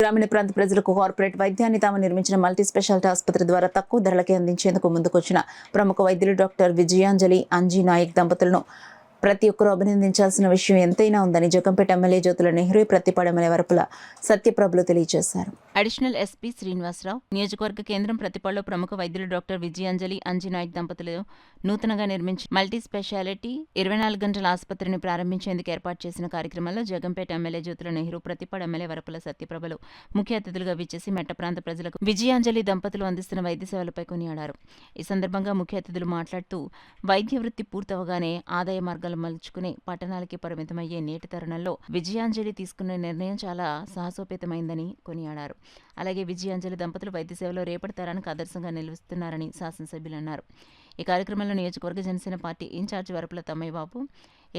గ్రామీణ ప్రాంత ప్రజలకు కార్పొరేట్ వైద్యాన్ని తాము నిర్మించిన మల్టీ స్పెషాలిటీ ఆసుపత్రి ద్వారా తక్కువ ధరలకే అందించేందుకు ముందుకొచ్చిన ప్రముఖ వైద్యులు డాక్టర్ విజయాంజలి అంజీ నాయక్ దంపతులను ప్రతి ఒక్కరూ అభినందించాల్సిన విషయం ఎంతైనా ఉందని జగంపేట ఎమ్మెల్యే జ్యోతుల నెహ్రూ ప్రతిపాడు ఎమ్మెల్యే వరపుల సత్యప్రభులు తెలియజేశారు. అడిషనల్ ఎస్పీ శ్రీనివాసరావు నియోజకవర్గ కేంద్రం ప్రతిపాడులో ప్రముఖ వైద్యులు డాక్టర్ విజయాంజలి అంజీ నాయక్ దంపతులు నూతనంగా నిర్మించిన మల్టీ స్పెషాలిటీ 24 గంటల ఆసుపత్రిని ప్రారంభించేందుకు ఏర్పాటు చేసిన కార్యక్రమంలో జగంపేట ఎమ్మెల్యే జ్యోతుల నెహ్రూ ప్రతిపాడు ఎమ్మెల్యే వరపుల సత్యప్రభులు ముఖ్య అతిథులుగా విచ్చేసి మెట్ట ప్రాంత ప్రజలకు విజయాంజలి దంపతులు అందిస్తున్న వైద్య సేవలపై కొనియాడారు. ఈ సందర్భంగా ముఖ్య అతిథులు మాట్లాడుతూ వైద్య వృత్తి పూర్తవగానే ఆదాయ మార్గాలు మలుచుకుని పట్టణాలకి పరిమితమయ్యే నేటి తరుణంలో విజయాంజలి తీసుకున్న నిర్ణయం చాలా సాహసోపేతమైందని కొనియాడారు. అలాగే విజయాంజలి దంపతులు వైద్య సేవలో రేపటి తరానికి ఆదర్శంగా నిలుస్తున్నారని శాసనసభ్యులు అన్నారు. ఈ కార్యక్రమంలో నియోజకవర్గ జనసేన పార్టీ ఇన్ఛార్జి వరపుల తమ్మయ్య బాబు,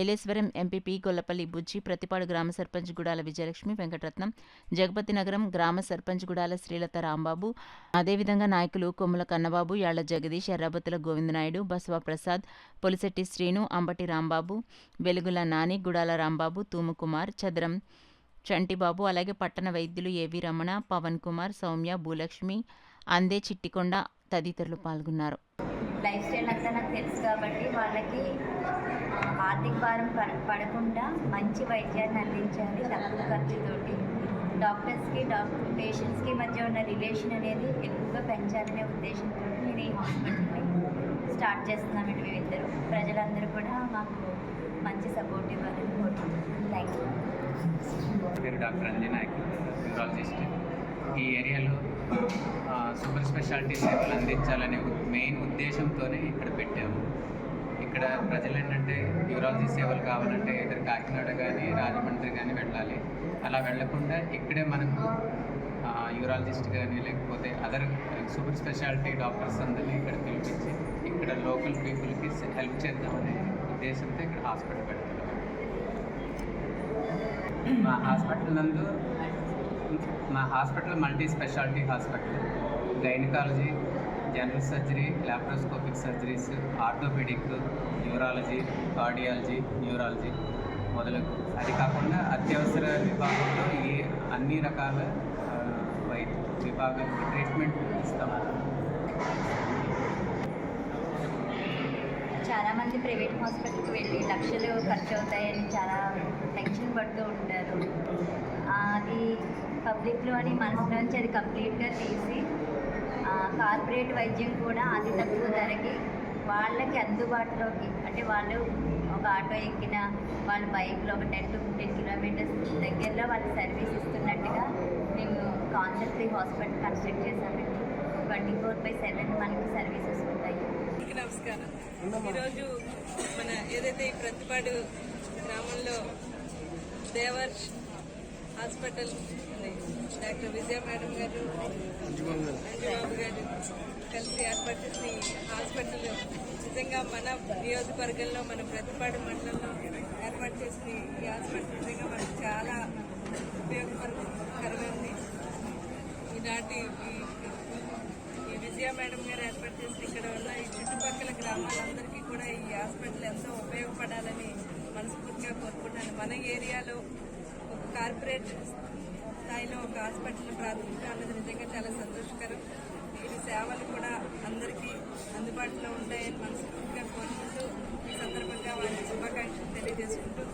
ఏలేశ్వరం ఎంపీపీ గొల్లపల్లి బుజ్జి, ప్రతిపాడు గ్రామ సర్పంచ్ గుడాల విజయలక్ష్మి వెంకటరత్నం, జగపతి నగరం గ్రామ సర్పంచ్ గుడాల శ్రీలత రాంబాబు, అదేవిధంగా నాయకులు కొమ్ముల కన్నబాబు, యాళ్ల జగదీష్, ఎర్రబత్తుల గోవిందనాయుడు, బసవ ప్రసాద్, పొలిశెట్టి శ్రీను, అంబటి రాంబాబు, వెలుగుల నాని, గుడాల రాంబాబు, తూము కుమార్, చదరం చంటిబాబు, అలాగే పట్టణ వైద్యులు ఏవి రమణ, పవన్ కుమార్, సౌమ్య, భూలక్ష్మి, అందే చిట్టికొండ తదితరులు పాల్గొన్నారు. లైఫ్ స్టైల్ అంతా నాకు తెలుసు కాబట్టి వాళ్ళకి ఆర్థిక భారం పడకుండా మంచి వైద్యాన్ని అందించాలి తక్కువ ఖర్చుతోటి. డాక్టర్స్కి పేషెంట్స్కి మధ్య ఉన్న రిలేషన్ అనేది ఎక్కువగా పెంచాలనే ఉద్దేశంతో నేను ఈ హాస్పిటల్ని స్టార్ట్ చేస్తున్నామండి. మేమిద్దరు ప్రజలందరూ కూడా మాకు మంచి సపోర్ట్ ఇవ్వాలని కోరుకుంటున్నాను. Thank you. Doctor Anji Nayak, neurologist. ఈ ఏరియాలో సూపర్ స్పెషాలిటీ సేవలు అందించాలనే మెయిన్ ఉద్దేశంతోనే ఇక్కడ పెట్టాము. ఇక్కడ ప్రజలు ఏంటంటే న్యూరాలజీ సేవలు కావాలంటే ఇద్దరు కాకినాడ కానీ రాజమండ్రి కానీ వెళ్ళాలి. అలా వెళ్లకుండా ఇక్కడే మనకు న్యూరాలజిస్ట్ కానీ లేకపోతే అదర్ సూపర్ స్పెషాలిటీ డాక్టర్స్ అందరినీ ఇక్కడ పిలిపించి ఇక్కడ లోకల్ పీపుల్కి హెల్ప్ చేద్దామనే ఉద్దేశంతో ఇక్కడ హాస్పిటల్ పెడుతున్నాం. మా hospital multi speciality hospital. Gynaecology, general surgery, laparoscopic surgeries, orthopaedic, neurology, cardiology, neurology మొదలగు. అది కాకుండా అత్యవసర విభాగంలో అన్ని రకాల విభాగాలకు ట్రీట్మెంట్ ఇస్తాం. చాలామంది ప్రైవేట్ హాస్పిటల్కి వెళ్ళి లక్షలు ఖర్చు అవుతాయని చాలా టెన్షన్ పడుతూ ఉంటారు. అది పబ్లిక్లో అని మనసులోంచి అది కంప్లీట్గా తీసి కార్పొరేట్ వైద్యం కూడా అతి తక్కువ ధరకి వాళ్ళకి అందుబాటులోకి, అంటే వాళ్ళు ఒక ఆటో ఎక్కిన వాళ్ళ బైక్లో ఒక 10 to 15 కిలోమీటర్స్ దగ్గరలో వాళ్ళు సర్వీస్ ఇస్తున్నట్టుగా మేము కాన్సెప్ట్ హాస్పిటల్ కన్స్ట్రక్ట్ చేశామండి. 24/7 మనకి సర్వీసెస్ ఉంటాయి. నమస్కారం. ఈరోజు మన ఏదైతే ఈ ప్రతిపాడు గ్రామంలో దేవర్ష్ హాస్పిటల్ డాక్టర్ విజయ మేడం గారు, అంజుబాబు గారు కలిసి ఏర్పాటు చేసిన ఈ హాస్పిటల్ నిజంగా మన నియోజకవర్గంలో మన ప్రతిపాడు మండలంలో ఏర్పాటు చేసిన ఈ హాస్పిటల్ నిజంగా మనకు చాలా ఉపయోగకరమైంది. ఈనాటి ఈ విజయ మేడం గారు ఏర్పాటు చేసిన ఇక్కడ ఉన్న ఈ చుట్టుపక్కల గ్రామాలందరికీ కూడా ఈ హాస్పిటల్ ఎంతో ఉపయోగపడాలని మనస్ఫూర్తిగా కోరుకుంటున్నాను. మన ఏరియాలో ఒక కార్పొరేట్ స్థాయిలో ఒక హాస్పిటల్ ప్రాథమిక అన్నది నిజంగా చాలా సంతోషకరం. ఈ సేవలు కూడా అందరికీ అందుబాటులో ఉంటాయని మనస్ఫూర్తిగా కోరుకుంటూ ఈ సందర్భంగా వారికి శుభాకాంక్షలు తెలియజేసుకుంటూ